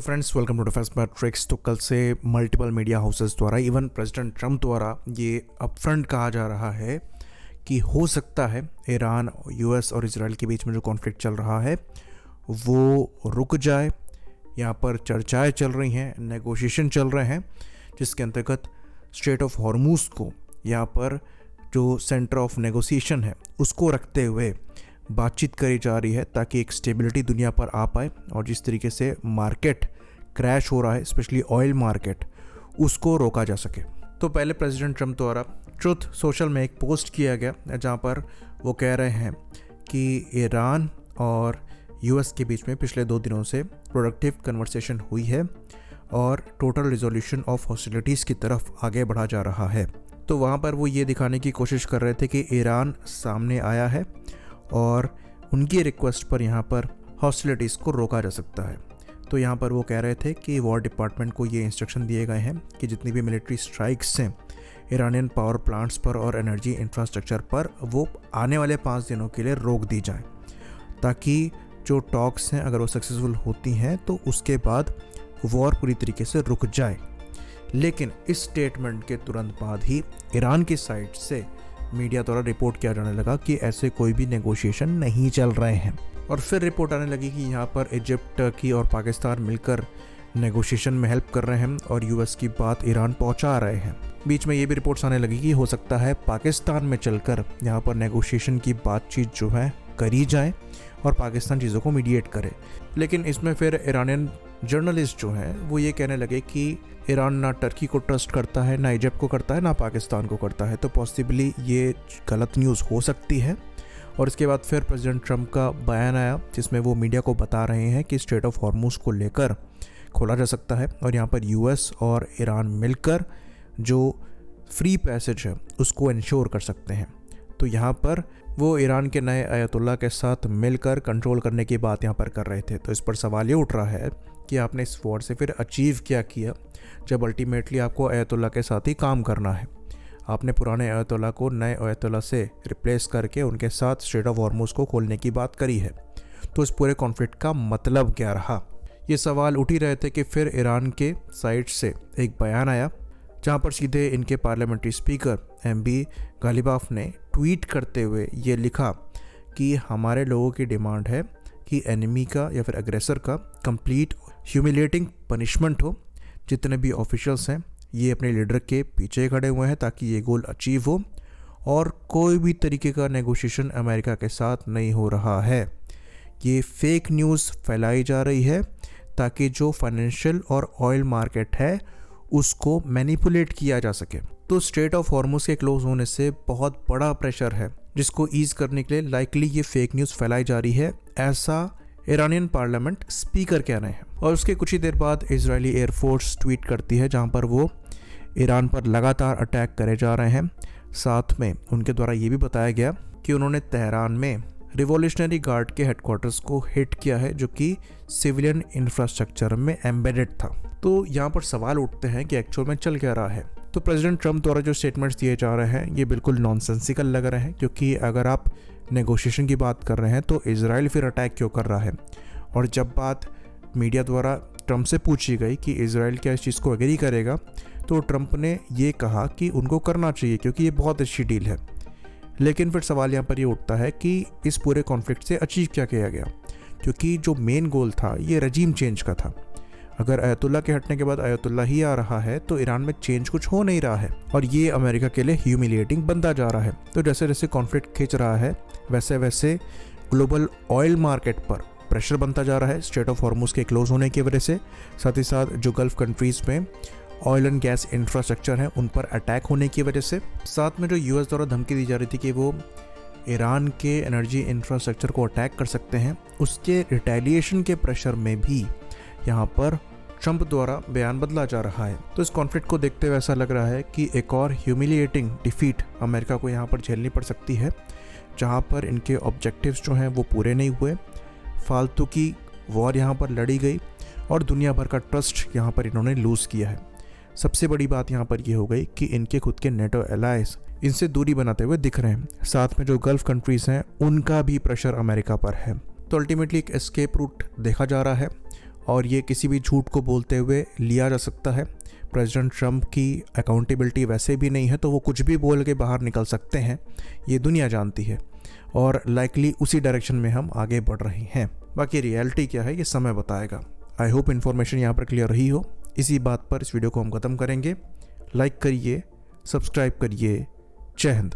Friends, welcome to Defence Matrix. तो कल से मल्टीपल मीडिया हाउसेस द्वारा, इवन प्रेसिडेंट ट्रंप द्वारा ये अपफ्रंट कहा जा रहा है कि हो सकता है ईरान, यूएस और इजराइल के बीच में जो कॉन्फ्लिक्ट चल रहा है वो रुक जाए। यहाँ पर चर्चाएं चल रही हैं, नेगोशिएशन चल रहे हैं, जिसके अंतर्गत स्ट्रेट ऑफ हॉर्मूज को यहाँ पर जो सेंटर ऑफ नेगोशिएशन है उसको रखते हुए बातचीत करी जा रही है ताकि एक स्टेबिलिटी दुनिया पर आ पाए। और जिस तरीके से मार्केट क्रैश हो रहा है, स्पेशली ऑयल मार्केट, उसको रोका जा सके। तो पहले प्रेसिडेंट ट्रंप द्वारा ट्रुथ सोशल में एक पोस्ट किया गया जहां पर वो कह रहे हैं कि ईरान और यूएस के बीच में पिछले 2 दिनों से प्रोडक्टिव कन्वर्सेशन हुई है और टोटल रिजोल्यूशन ऑफ हॉस्टिलिटीज़ की तरफ आगे बढ़ा जा रहा है। तो वहाँ पर वो ये दिखाने की कोशिश कर रहे थे कि ईरान सामने आया है और उनकी रिक्वेस्ट पर यहाँ पर हॉस्टिलिटीज़ को रोका जा सकता है। तो यहाँ पर वो कह रहे थे कि वॉर डिपार्टमेंट को ये इंस्ट्रक्शन दिए गए हैं कि जितनी भी मिलिट्री स्ट्राइक्स हैं ईरानियन पावर प्लांट्स पर और एनर्जी इंफ्रास्ट्रक्चर पर, वो आने वाले 5 दिनों के लिए रोक दी जाए, ताकि जो टॉक्स हैं अगर वो सक्सेसफुल होती हैं तो उसके बाद वॉर पूरी तरीके से रुक जाए। लेकिन इस स्टेटमेंट के तुरंत बाद ही ईरान की साइड से मीडिया द्वारा रिपोर्ट किया जाने लगा कि ऐसे कोई भी नेगोशिएशन नहीं चल रहे हैं। और फिर रिपोर्ट आने लगी कि यहाँ पर इजिप्ट, टर्की और पाकिस्तान मिलकर नेगोशिएशन में हेल्प कर रहे हैं और यूएस की बात ईरान पहुँचा रहे हैं। बीच में ये भी रिपोर्ट्स आने लगी कि हो सकता है पाकिस्तान में चलकर यहाँ पर नेगोशिएशन की बातचीत जो है करी जाए और पाकिस्तान चीज़ों को मीडिएट करे। लेकिन इसमें फिर ईरानियन जर्नलिस्ट जो हैं वो ये कहने लगे कि ईरान ना टर्की को ट्रस्ट करता है, ना इजिप्ट को करता है, ना पाकिस्तान को करता है, तो पॉसिबली ये गलत न्यूज़ हो सकती है। और इसके बाद फिर प्रेसिडेंट ट्रंप का बयान आया जिसमें वो मीडिया को बता रहे हैं कि स्ट्रेट ऑफ हॉर्मूज को लेकर खोला जा सकता है और यहाँ पर यूएस और ईरान मिलकर जो फ्री पैसेज है उसको इंश्योर कर सकते हैं। तो यहाँ पर वो ईरान के नए अयतुल्ला के साथ मिलकर कंट्रोल करने की बात यहाँ पर कर रहे थे। तो इस पर सवाल ये उठ रहा है कि आपने इस वॉर से फिर अचीव क्या किया, जब अल्टीमेटली आपको अयतुल्ला के साथ ही काम करना है। आपने पुराने अयतुल्ला को नए अयतुल्ला से रिप्लेस करके उनके साथ स्ट्रेट ऑफ हॉर्मूज को खोलने की बात करी है। तो इस पूरे कॉन्फ्लिक्ट का मतलब क्या रहा, ये सवाल उठ ही रहे थे कि फिर ईरान के साइड से एक बयान आया जहाँ पर सीधे इनके पार्लियामेंट्री स्पीकर एमबी गालिबाफ ने ट्वीट करते हुए ये लिखा कि हमारे लोगों की डिमांड है कि एनिमी का या फिर अग्रेसर का कंप्लीट ह्यूमिलेटिंग पनिशमेंट हो। जितने भी ऑफिशियल्स हैं ये अपने लीडर के पीछे खड़े हुए हैं ताकि ये गोल अचीव हो और कोई भी तरीके का नेगोशिएशन अमेरिका के साथ नहीं हो रहा है। ये फेक न्यूज़ फैलाई जा रही है ताकि जो फाइनेंशियल और ऑयल मार्केट है उसको मैनिपुलेट किया जा सके। तो स्ट्रेट ऑफ हॉर्मूज के क्लोज होने से बहुत बड़ा प्रेशर है जिसको ईज करने के लिए लाइकली ये फेक न्यूज़ फैलाई जा रही है, ऐसा ईरानियन पार्लियामेंट स्पीकर कह रहे हैं। और उसके कुछ ही देर बाद इजरायली एयरफोर्स ट्वीट करती है जहां पर वो ईरान पर लगातार अटैक करे जा रहे हैं। साथ में उनके द्वारा ये भी बताया गया कि उन्होंने तेहरान में रिवॉल्यूशनरी गार्ड के हेडक्वार्टर्स को हिट किया है जो कि सिविलियन इंफ्रास्ट्रक्चर में एम्बेडेड था। तो यहाँ पर सवाल उठते हैं कि एक्चुअल में चल क्या रहा है। तो प्रेसिडेंट ट्रंप द्वारा जो स्टेटमेंट्स दिए जा रहे हैं ये बिल्कुल नॉनसेंसिकल लग रहे हैं, क्योंकि अगर आप नेगोशिएशन की बात कर रहे हैं तो इजराइल फिर अटैक क्यों कर रहा है। और जब बात मीडिया द्वारा ट्रंप से पूछी गई कि इजराइल क्या इस चीज़ को एग्री करेगा, तो ट्रंप ने ये कहा कि उनको करना चाहिए क्योंकि ये बहुत अच्छी डील है। लेकिन फिर सवाल यहाँ पर ये उठता है कि इस पूरे कॉन्फ्लिक्ट से अचीव क्या किया गया, क्योंकि जो मेन गोल था ये रजीम चेंज का था। अगर अयतुल्ला के हटने के बाद अयतुल्ला ही आ रहा है तो ईरान में चेंज कुछ हो नहीं रहा है और ये अमेरिका के लिए ह्यूमिलिएटिंग बनता जा रहा है। तो जैसे जैसे कॉन्फ्लिक्ट खिंच रहा है वैसे वैसे ग्लोबल ऑयल मार्केट पर प्रेशर बनता जा रहा है स्ट्रेट ऑफ हॉर्मूज के क्लोज होने की वजह से। साथ ही साथ जो गल्फ कंट्रीज़ में ऑयल एंड गैस इंफ्रास्ट्रक्चर है उन पर अटैक होने की वजह से, साथ में जो यूएस द्वारा धमकी दी जा रही थी कि वो ईरान के एनर्जी इंफ्रास्ट्रक्चर को अटैक कर सकते हैं, उसके रिटेलिएशन के प्रेशर में भी यहाँ पर ट्रंप द्वारा बयान बदला जा रहा है। तो इस कॉन्फ्लिक्ट को देखते हुए ऐसा लग रहा है कि एक और ह्यूमिलिएटिंग डिफीट अमेरिका को यहाँ पर झेलनी पड़ सकती है, जहाँ पर इनके ऑब्जेक्टिव्स जो हैं वो पूरे नहीं हुए, फालतू की वॉर यहाँ पर लड़ी गई और दुनिया भर का ट्रस्ट यहाँ पर इन्होंने लूज़ किया है। सबसे बड़ी बात यहाँ पर ये हो गई कि इनके खुद के नेटो एलाइज इनसे दूरी बनाते हुए दिख रहे हैं। साथ में जो गल्फ कंट्रीज़ हैं उनका भी प्रेशर अमेरिका पर है। तो अल्टीमेटली एक एस्केप रूट देखा जा रहा है और ये किसी भी झूठ को बोलते हुए लिया जा सकता है। प्रेसिडेंट ट्रंप की अकाउंटेबिलिटी वैसे भी नहीं है, तो वो कुछ भी बोल के बाहर निकल सकते हैं, ये दुनिया जानती है, और लाइकली उसी डायरेक्शन में हम आगे बढ़ रहे हैं। बाकी रियलिटी क्या है ये समय बताएगा। आई होप इन्फॉर्मेशन यहाँ पर क्लियर रही हो। इसी बात पर इस वीडियो को हम ख़त्म करेंगे। लाइक करिए, सब्सक्राइब करिए। जय हिंद।